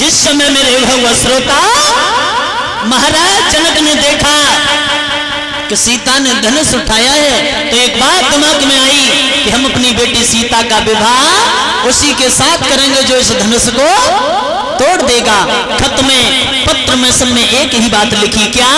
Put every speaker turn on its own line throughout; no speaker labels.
जिस समय मेरे भगवत श्रोता महाराज जनक ने देखा कि सीता ने धनुष उठाया है तो एक बात दिमाग में आई कि हम अपनी बेटी सीता का विवाह उसी के साथ करेंगे जो इस धनुष को तोड़ देगा। खत में पत्र में सब में एक ही बात लिखी, क्या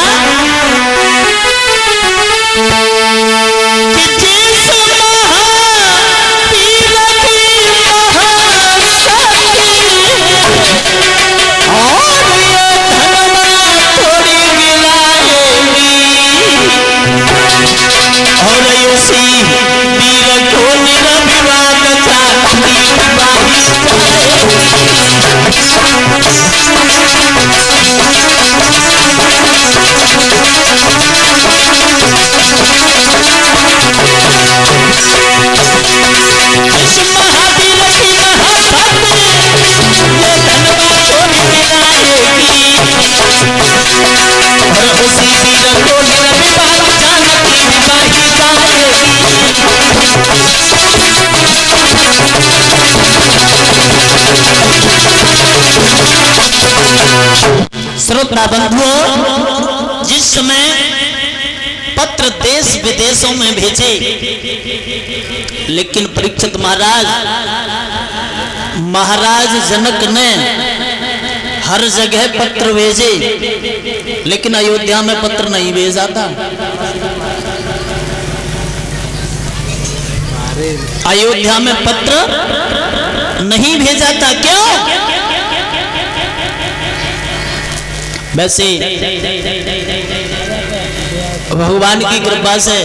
श्रोता बंधुओं, जिस समय पत्र देश विदेशों में भेजे लेकिन परीक्षित महाराज जनक ने हर जगह पत्र भेजे लेकिन अयोध्या में पत्र नहीं भेजा था। अयोध्या में पत्र नहीं भेजा था, क्यों? वैसे भगवान की कृपा से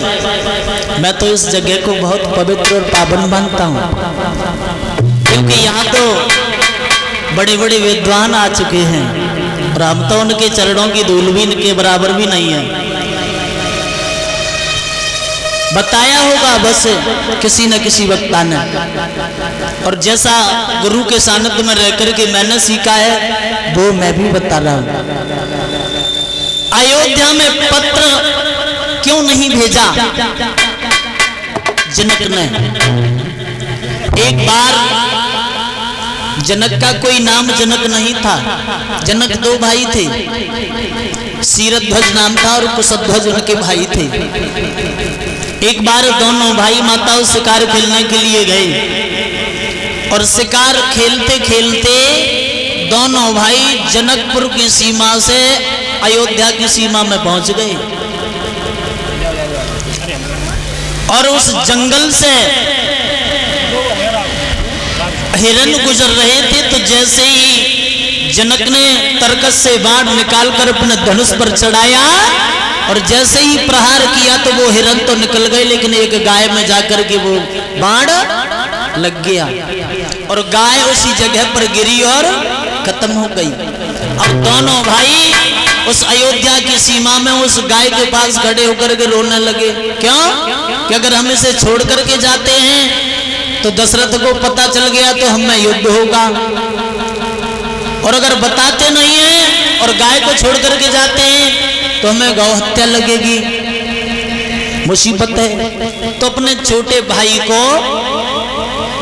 मैं तो इस जगह को बहुत पवित्र और पावन मानता हूँ, क्योंकि यहाँ तो बड़े बड़े विद्वान आ चुके हैं और हम तो उनके चरणों की धूल भी इनके बराबर भी नहीं है। बताया होगा बस किसी न किसी वक्ता ने, और जैसा गुरु के सानिध्य में रह करके मैंने सीखा है वो मैं भी बता रहा हूं। अयोध्या में पत्र क्यों नहीं भेजा जनक ने? एक बार जनक का कोई नाम जनक नहीं था, जनक दो भाई थे, शीरध्वज नाम था और कुशध्वज उनके भाई थे। एक बार दोनों भाई माताओं शिकार खेलने के लिए गए और शिकार खेलते खेलते दोनों भाई जनकपुर की सीमा से अयोध्या की सीमा में पहुंच गए और उस जंगल से हिरण गुजर रहे थे। तो जैसे ही जनक ने तरकस से बाण निकालकर अपने धनुष पर चढ़ाया और जैसे ही प्रहार किया तो वो हिरण तो निकल गए, लेकिन एक गाय में जाकर के वो बाण लग गया और गाय उसी जगह पर गिरी और खत्म हो गई। अब दोनों भाई उस अयोध्या की सीमा में उस गाय के पास खड़े होकर के रोने लगे। क्यों? कि अगर हम इसे छोड़ करके जाते हैं तो दशरथ को पता चल गया तो हमें युद्ध होगा, और अगर बताते नहीं हैं और गाय को छोड़ करके जाते हैं तो हमें गौ हत्या लगेगी, मुसीबत है। तो अपने छोटे भाई को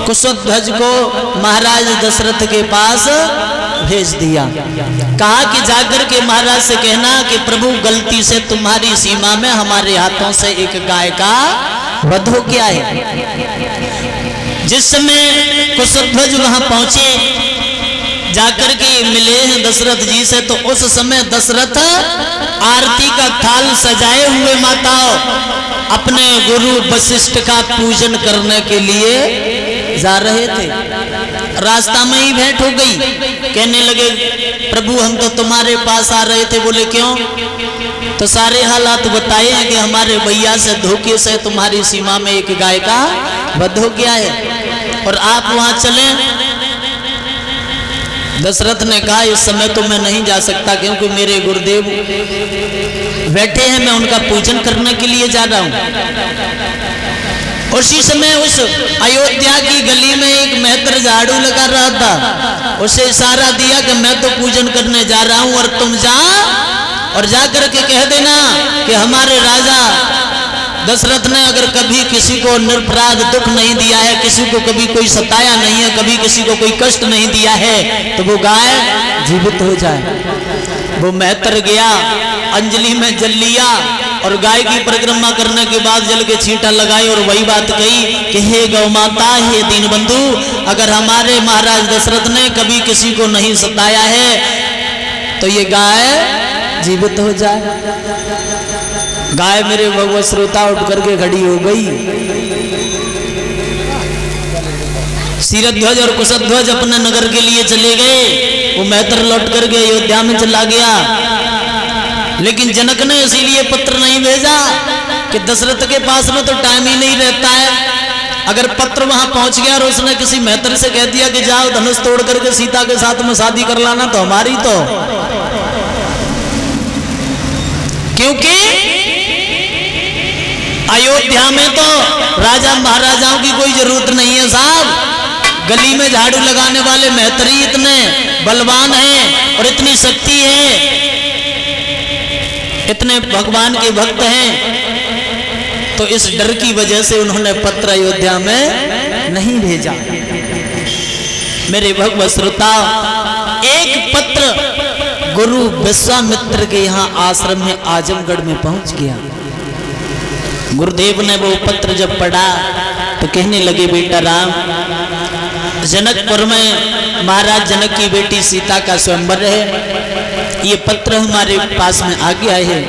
कुशध्वज को महाराज दशरथ के पास भेज दिया। कहा कि जाकर के महाराज से कहना कि प्रभु गलती से तुम्हारी सीमा में हमारे हाथों से एक गाय का वध हो गया है। जिस समय कुशध्वज वहां पहुंचे, जाकर के मिले हैं दशरथ जी से, तो उस समय दशरथ आरती का थाल सजाए हुए माताओं अपने गुरु वशिष्ठ का पूजन करने के लिए जा रहे थे। रास्ता में ही भेंट हो गई। कहने लगे प्रभु हम तो तुम्हारे पास आ रहे थे। बोले क्यों? तो सारे हालात बताए हैं कि हमारे भैया से धोखे से तुम्हारी सीमा में एक गाय का वध हो गया है और आप वहां चले। दशरथ ने कहा इस समय तो मैं नहीं जा सकता क्योंकि मेरे गुरुदेव बैठे हैं, मैं उनका पूजन करने के लिए जा रहा हूं। उसी समय उस अयोध्या की गली में एक मेहतर झाड़ू लगा रहा था, उसे इशारा दिया कि मैं तो पूजन करने जा रहा हूं और तुम जा और जाकर के कह देना कि हमारे राजा दशरथ ने अगर कभी किसी को निरपराध दुख नहीं दिया है, किसी को कभी कोई सताया नहीं है, कभी किसी को कोई कष्ट नहीं दिया है, तो वो गाय जीवित हो जाए। वो मेहतर गया, अंजलि में जल लिया और गाय की परिक्रमा करने के बाद जल के छींटा लगाई और वही बात कही कि हे गौ माता, हे दीनबंधु, अगर हमारे महाराज दशरथ ने कभी किसी को नहीं सताया है तो ये गाय जीवित हो जाए। गाय मेरे भगवत श्रोता उठ करके खड़ी हो गई। सीरध्वज और कुशध्वज अपने नगर के लिए चले गए। वो मेहतर लौट करके अयोध्या में चला गया, लेकिन जनक ने इसीलिए पत्र नहीं भेजा कि दशरथ के पास में तो टाइम ही नहीं रहता है। अगर पत्र वहां पहुंच गया और उसने किसी मेहतर से कह दिया कि जाओ धनुष तोड़ करके सीता के साथ में शादी कर लाना, तो हमारी तो, क्योंकि अयोध्या में तो राजा महाराजाओं की कोई जरूरत नहीं है साहब। गली में झाड़ू लगाने वाले मेहतरी इतने बलवान हैं और इतनी शक्ति है, इतने भगवान के भक्त हैं, तो इस डर की वजह से उन्होंने पत्र अयोध्या में नहीं भेजा। मेरे भगवत श्रोता, एक पत्र गुरु विश्वामित्र के यहाँ आश्रम में आजमगढ़ में पहुंच गया। गुरुदेव ने वो पत्र जब पढ़ा तो कहने लगे बेटा राम, जनकपुर में महाराज जनक की बेटी सीता का स्वयंवर है, ये पत्र हमारे पास में आ गया है।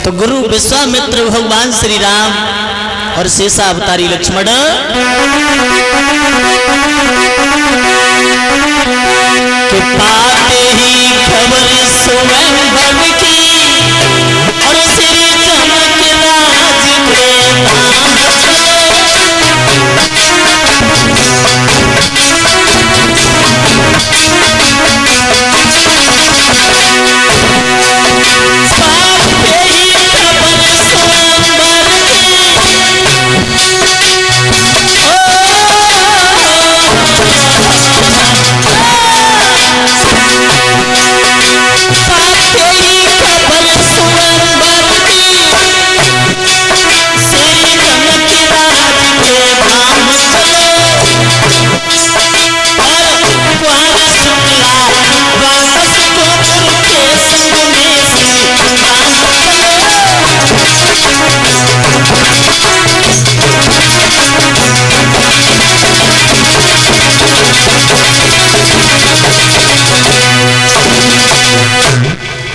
तो गुरु विश्वामित्र भगवान श्री राम और शेषा अवतारी लक्ष्मण के पाते ही खबर स्वयंवर की और श्री जनक राज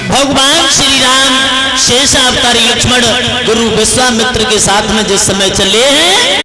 भगवान श्री राम शेषा अवतारी लक्ष्मण गुरु विश्वामित्र के साथ में जिस समय चले हैं